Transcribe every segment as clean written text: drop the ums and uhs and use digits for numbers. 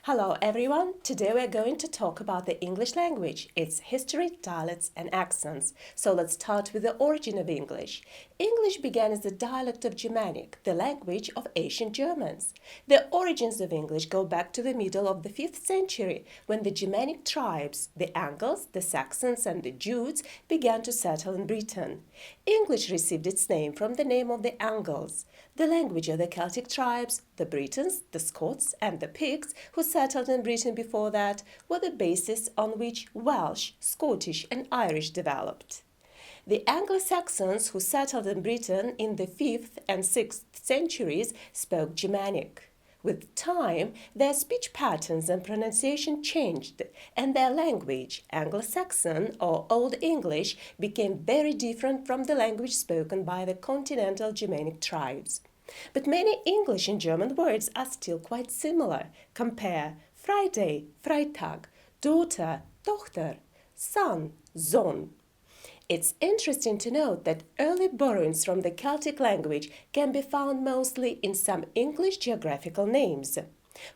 Hello everyone! Today we're going to talk about the English language, its history, dialects and accents. So let's start with the origin of English. English began as a dialect of Germanic, the language of ancient Germans. The origins of English go back to the middle of the 5th century, when the Germanic tribes, the Angles, the Saxons and the Jutes, began to settle in Britain. English received its name from the name of the Angles, the language of the Celtic tribes. The Britons, the Scots and the Picts, who settled in Britain before that, were the basis on which Welsh, Scottish and Irish developed. The Anglo-Saxons who settled in Britain in the 5th and 6th centuries spoke Germanic. With time, their speech patterns and pronunciation changed, and their language, Anglo-Saxon or Old English, became very different from the language spoken by the continental Germanic tribes. But many English and German words are still quite similar. Compare Friday, Freitag, daughter, Tochter, son, Sohn. It's interesting to note that early borrowings from the Celtic language can be found mostly in some English geographical names.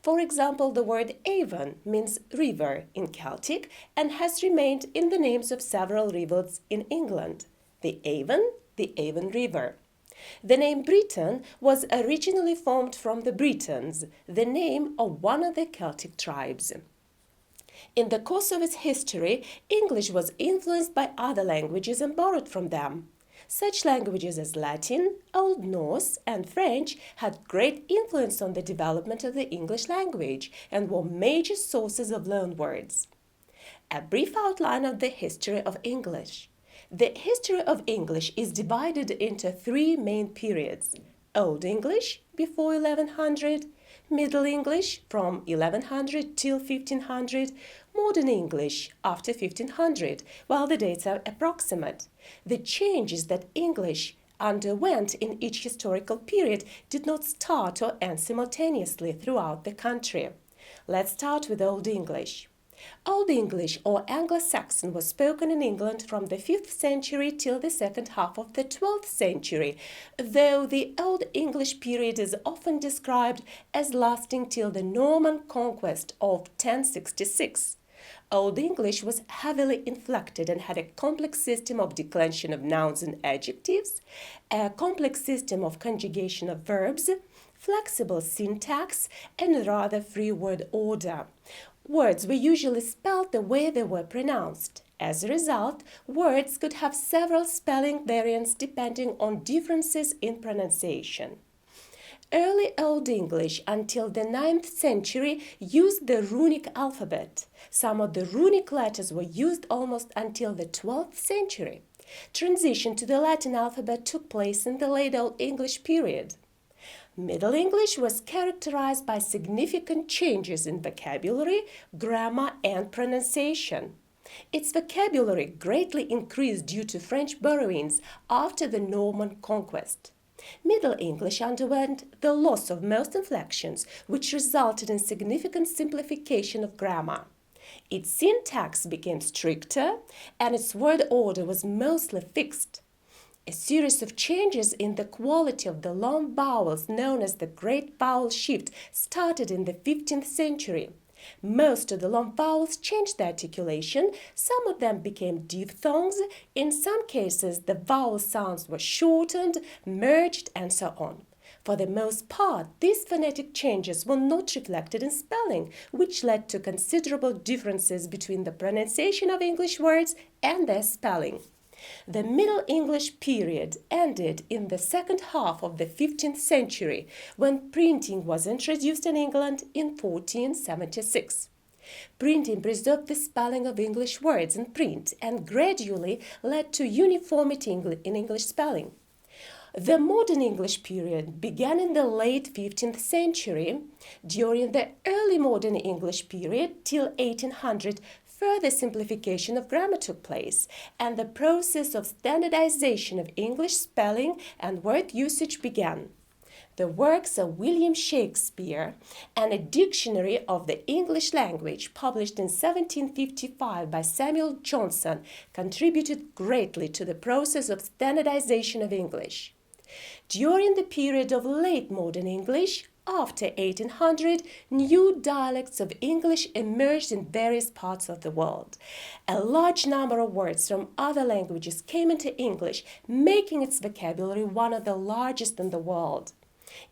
For example, the word Avon means river in Celtic and has remained in the names of several rivers in England. The Avon River. The name Britain was originally formed from the Britons, the name of one of the Celtic tribes. In the course of its history, English was influenced by other languages and borrowed from them. Such languages as Latin, Old Norse, and French had great influence on the development of the English language and were major sources of loanwords. A brief outline of the history of English. The history of English is divided into three main periods: Old English, before 1100, Middle English, from 1100 till 1500, Modern English, after 1500, while the dates are approximate. The changes that English underwent in each historical period did not start or end simultaneously throughout the country. Let's start with Old English. Old English or Anglo-Saxon was spoken in England from the 5th century till the second half of the 12th century, though the Old English period is often described as lasting till the Norman conquest of 1066. Old English was heavily inflected and had a complex system of declension of nouns and adjectives, a complex system of conjugation of verbs, flexible syntax, and rather free word order. Words were usually spelled the way they were pronounced. As a result, words could have several spelling variants depending on differences in pronunciation. Early Old English until the 9th century used the runic alphabet. Some of the runic letters were used almost until the 12th century. Transition to the Latin alphabet took place in the late Old English period. Middle English was characterized by significant changes in vocabulary, grammar, and pronunciation. Its vocabulary greatly increased due to French borrowings after the Norman conquest. Middle English underwent the loss of most inflections, which resulted in significant simplification of grammar. Its syntax became stricter, and its word order was mostly fixed. A series of changes in the quality of the long vowels known as the Great Vowel Shift started in the 15th century. Most of the long vowels changed their articulation, some of them became diphthongs, in some cases the vowel sounds were shortened, merged, and so on. For the most part, these phonetic changes were not reflected in spelling, which led to considerable differences between the pronunciation of English words and their spelling. The Middle English period ended in the second half of the 15th century, when printing was introduced in England in 1476. Printing preserved the spelling of English words in print and gradually led to uniformity in English spelling. The Modern English period began in the late 15th century. During the early Modern English period till 1800, further simplification of grammar took place, and the process of standardization of English spelling and word usage began. The works of William Shakespeare and a dictionary of the English language, published in 1755 by Samuel Johnson, contributed greatly to the process of standardization of English. During the period of late modern English, after 1800, new dialects of English emerged in various parts of the world. A large number of words from other languages came into English, making its vocabulary one of the largest in the world.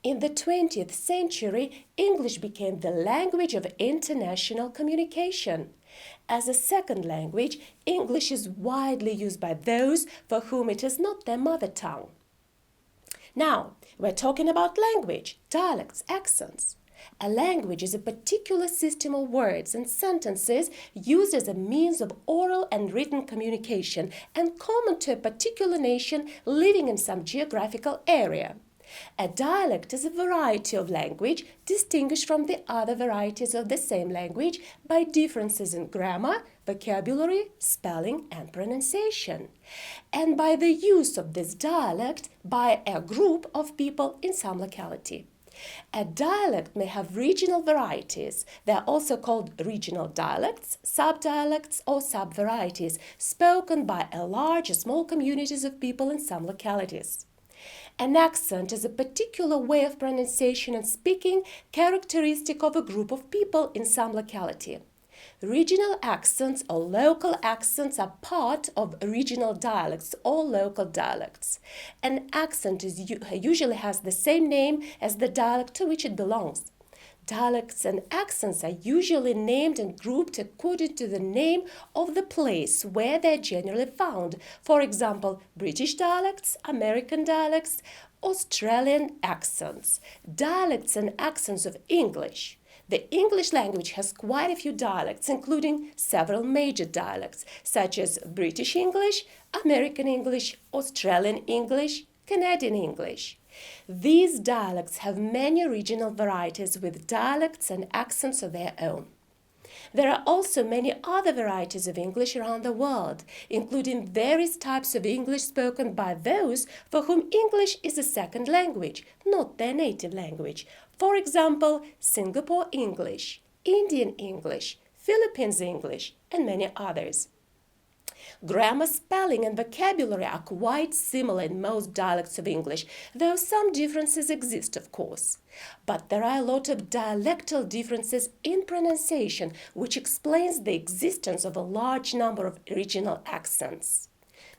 In the 20th century, English became the language of international communication. As a second language, English is widely used by those for whom it is not their mother tongue. Now, we're talking about language, dialects, accents. A language is a particular system of words and sentences used as a means of oral and written communication and common to a particular nation living in some geographical area. A dialect is a variety of language distinguished from the other varieties of the same language by differences in grammar, vocabulary, spelling, and pronunciation, and by the use of this dialect by a group of people in some locality. A dialect may have regional varieties. They are also called regional dialects, subdialects, or subvarieties, spoken by a large or small communities of people in some localities. An accent is a particular way of pronunciation and speaking characteristic of a group of people in some locality. Regional accents or local accents are part of regional dialects or local dialects. An accent usually has the same name as the dialect to which it belongs. Dialects and accents are usually named and grouped according to the name of the place where they are generally found. For example, British dialects, American dialects, Australian accents. Dialects and accents of English. The English language has quite a few dialects, including several major dialects, such as British English, American English, Australian English, Canadian English. These dialects have many regional varieties with dialects and accents of their own. There are also many other varieties of English around the world, including various types of English spoken by those for whom English is a second language, not their native language. For example, Singapore English, Indian English, Philippines English, and many others. Grammar, spelling, and vocabulary are quite similar in most dialects of English, though some differences exist, of course. But there are a lot of dialectal differences in pronunciation, which explains the existence of a large number of regional accents.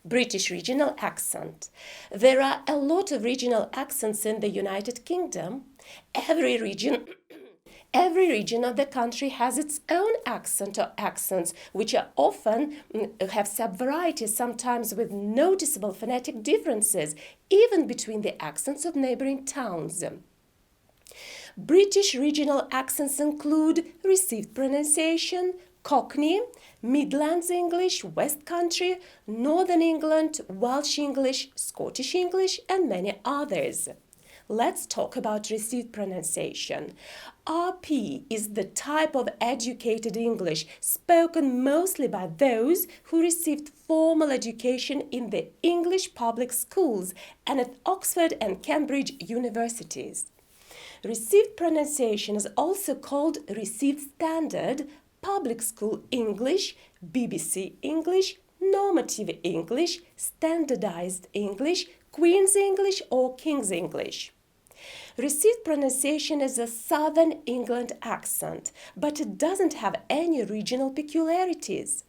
British regional accent. There are a lot of regional accents in the United Kingdom. Every region of the country has its own accent or accents, which are often have subvarieties, sometimes with noticeable phonetic differences, even between the accents of neighboring towns. British regional accents include received pronunciation, Cockney, Midlands English, West Country, Northern England, Welsh English, Scottish English, and many others. Let's talk about received pronunciation. RP is the type of educated English spoken mostly by those who received formal education in the English public schools and at Oxford and Cambridge universities. Received pronunciation is also called Received Standard, Public School English, BBC English, Normative English, Standardized English, Queen's English, or King's English. Received pronunciation is a Southern England accent, but it doesn't have any regional peculiarities.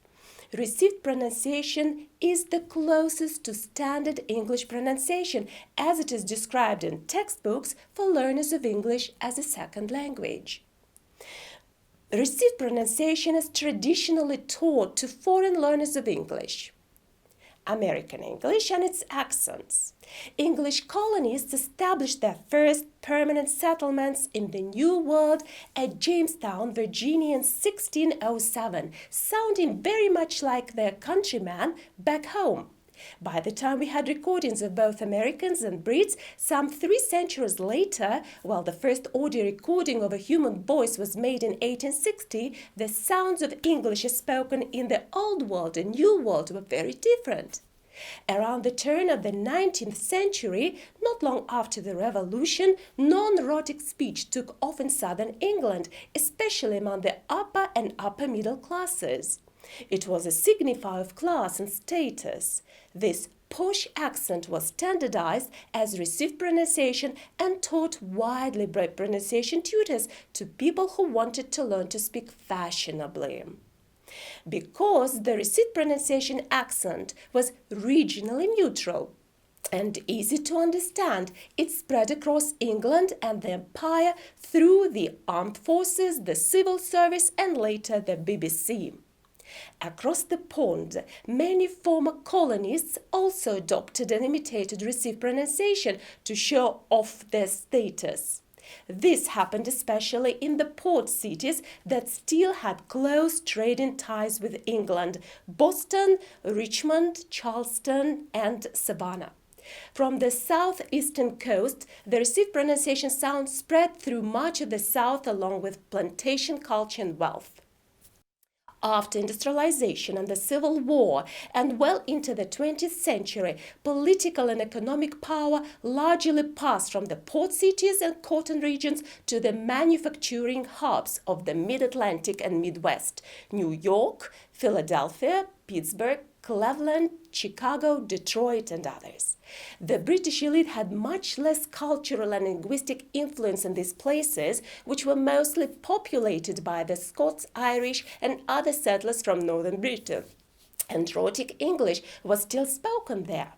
Received pronunciation is the closest to standard English pronunciation as it is described in textbooks for learners of English as a second language. Received pronunciation is traditionally taught to foreign learners of English. American English and its accents. English colonists established their first permanent settlements in the New World at Jamestown, Virginia in 1607, sounding very much like their countrymen back home. By the time we had recordings of both Americans and Brits, some 3 centuries later, while the first audio recording of a human voice was made in 1860, the sounds of English spoken in the Old World and New World were very different. Around the turn of the 19th century, not long after the Revolution, non-rhotic speech took off in southern England, especially among the upper and upper middle classes. It was a signifier of class and status. This posh accent was standardized as received pronunciation and taught widely by pronunciation tutors to people who wanted to learn to speak fashionably. Because the received pronunciation accent was regionally neutral and easy to understand, it spread across England and the Empire through the armed forces, the civil service, and later the BBC. Across the pond, many former colonists also adopted and imitated received pronunciation to show off their status. This happened especially in the port cities that still had close trading ties with England: Boston, Richmond, Charleston, and Savannah. From the southeastern coast, the received pronunciation sound spread through much of the South along with plantation culture and wealth. After industrialization and the Civil War, and well into the 20th century, political and economic power largely passed from the port cities and cotton regions to the manufacturing hubs of the Mid-Atlantic and Midwest: New York, Philadelphia, Pittsburgh, Cleveland, Chicago, Detroit, and others. The British elite had much less cultural and linguistic influence in these places, which were mostly populated by the Scots, Irish, and other settlers from northern Britain, and rhotic English was still spoken there.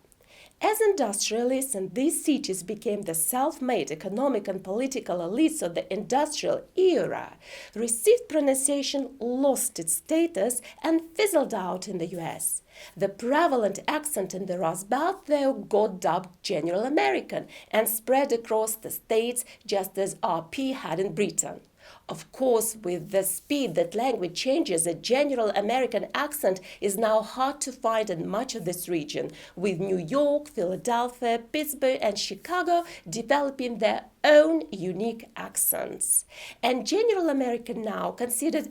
As industrialists in these cities became the self-made economic and political elites of the industrial era, received pronunciation lost its status and fizzled out in the US. The prevalent accent in the Rust Belt, though, got dubbed General American and spread across the states just as RP had in Britain. Of course, with the speed that language changes, a general American accent is now hard to find in much of this region, with New York, Philadelphia, Pittsburgh, and Chicago developing their own unique accents. And general American now considered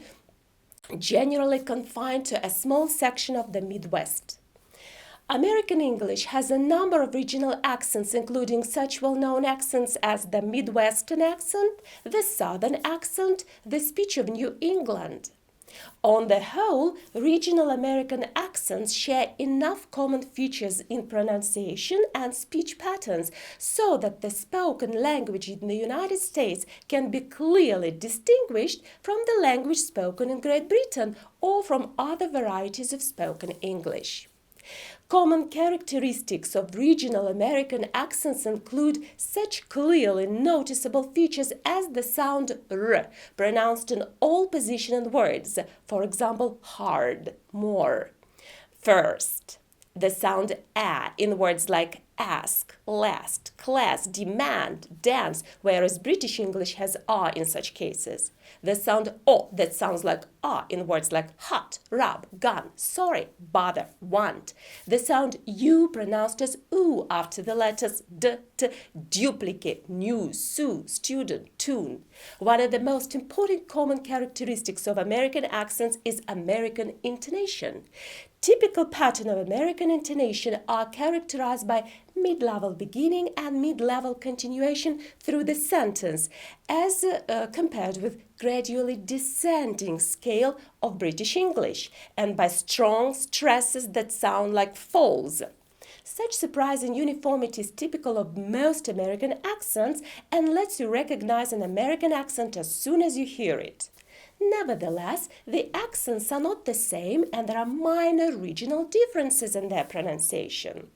generally confined to a small section of the Midwest. American English has a number of regional accents, including such well-known accents as the Midwestern accent, the Southern accent, the speech of New England. On the whole, regional American accents share enough common features in pronunciation and speech patterns so that the spoken language in the United States can be clearly distinguished from the language spoken in Great Britain or from other varieties of spoken English. Common characteristics of regional American accents include such clearly noticeable features as the sound R, pronounced in all positions and words, for example, hard, more. First, the sound A in words like ask, last, class, demand, dance, whereas British English has R in such cases. The sound O that sounds like A in words like hot, rub, gun, sorry, bother, want. The sound U pronounced as oo after the letters D, T, duplicate, news, sue, student, tune. One of the most important common characteristics of American accents is American intonation. Typical pattern of American intonation are characterized by mid-level beginning and mid-level continuation through the sentence, as compared with gradually descending scale of British English, and by strong stresses that sound like falls. Such surprising uniformity is typical of most American accents and lets you recognize an American accent as soon as you hear it. Nevertheless, the accents are not the same and there are minor regional differences in their pronunciation.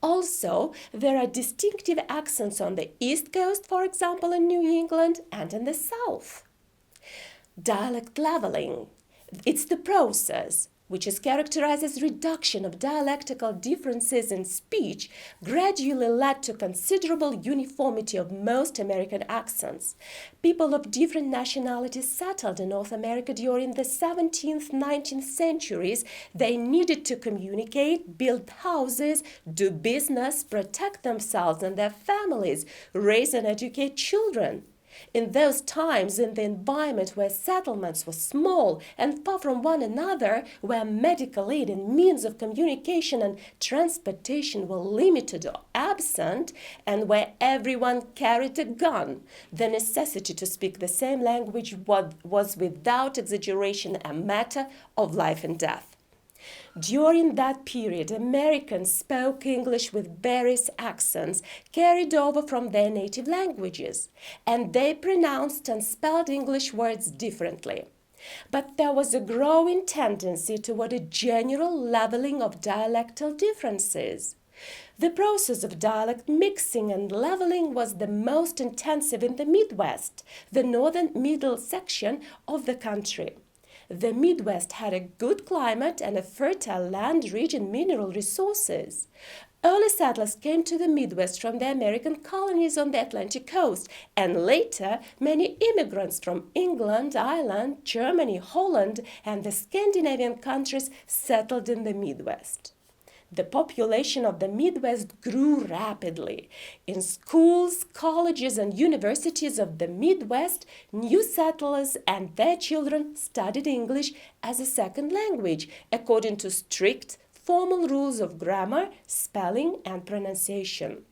Also, there are distinctive accents on the East Coast, for example, in New England, and in the South. Dialect leveling. It's the process which is characterized as reduction of dialectical differences in speech, gradually led to considerable uniformity of most American accents. People of different nationalities settled in North America during the 17th, 19th centuries. They needed to communicate, build houses, do business, protect themselves and their families, raise and educate children. In those times, in the environment where settlements were small and far from one another, where medical aid and means of communication and transportation were limited or absent, and where everyone carried a gun, the necessity to speak the same language was without exaggeration a matter of life and death. During that period, Americans spoke English with various accents carried over from their native languages, and they pronounced and spelled English words differently. But there was a growing tendency toward a general leveling of dialectal differences. The process of dialect mixing and leveling was the most intensive in the Midwest, the northern middle section of the country. The Midwest had a good climate and a fertile land rich in mineral resources. Early settlers came to the Midwest from the American colonies on the Atlantic coast, and later many immigrants from England, Ireland, Germany, Holland, and the Scandinavian countries settled in the Midwest. The population of the Midwest grew rapidly. In schools, colleges, and universities of the Midwest, new settlers and their children studied English as a second language, according to strict, formal rules of grammar, spelling, and pronunciation.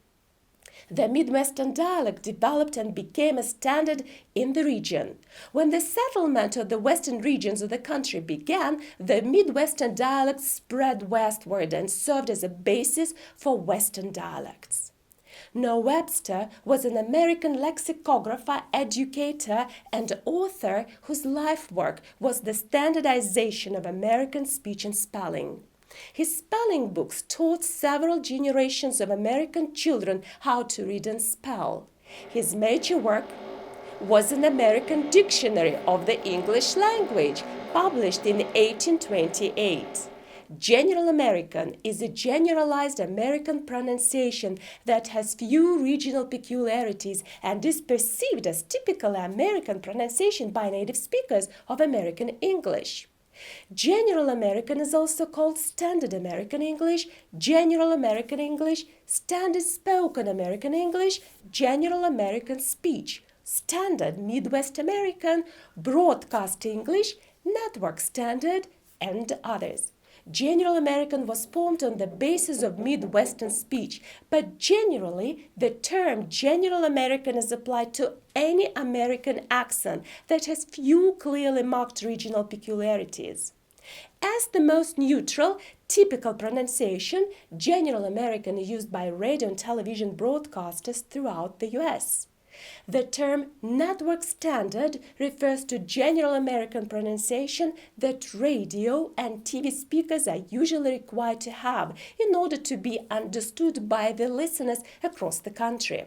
The Midwestern dialect developed and became a standard in the region. When the settlement of the western regions of the country began, the Midwestern dialect spread westward and served as a basis for Western dialects. Noah Webster was an American lexicographer, educator, and author whose life work was the standardization of American speech and spelling. His spelling books taught several generations of American children how to read and spell. His major work was an American dictionary of the English language, published in 1828. General American is a generalized American pronunciation that has few regional peculiarities and is perceived as typical American pronunciation by native speakers of American English. General American is also called Standard American English, General American English, Standard Spoken American English, General American Speech, Standard Midwest American, Broadcast English, Network Standard, and others. General American was formed on the basis of Midwestern speech, but generally the term General American is applied to any American accent that has few clearly marked regional peculiarities. As the most neutral, typical pronunciation, General American is used by radio and television broadcasters throughout the U.S. The term network standard refers to General American pronunciation that radio and TV speakers are usually required to have in order to be understood by the listeners across the country.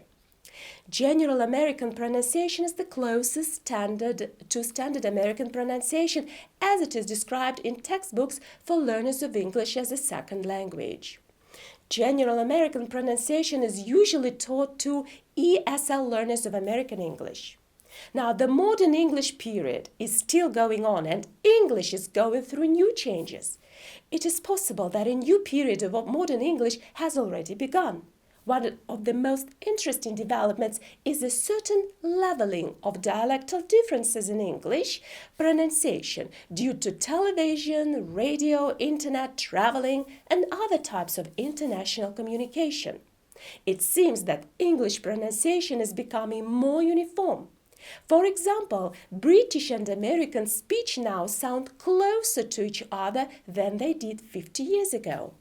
General American pronunciation is the closest standard to Standard American pronunciation as it is described in textbooks for learners of English as a second language. General American pronunciation is usually taught to ESL learners of American English. Now, the modern English period is still going on and English is going through new changes. It is possible that a new period of modern English has already begun. One of the most interesting developments is a certain leveling of dialectal differences in English pronunciation due to television, radio, internet, traveling, and other types of international communication. It seems that English pronunciation is becoming more uniform. For example, British and American speech now sound closer to each other than they did 50 years ago.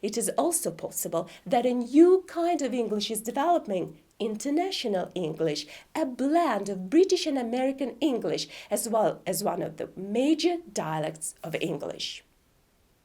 It is also possible that a new kind of English is developing, International English, a blend of British and American English, as well as one of the major dialects of English.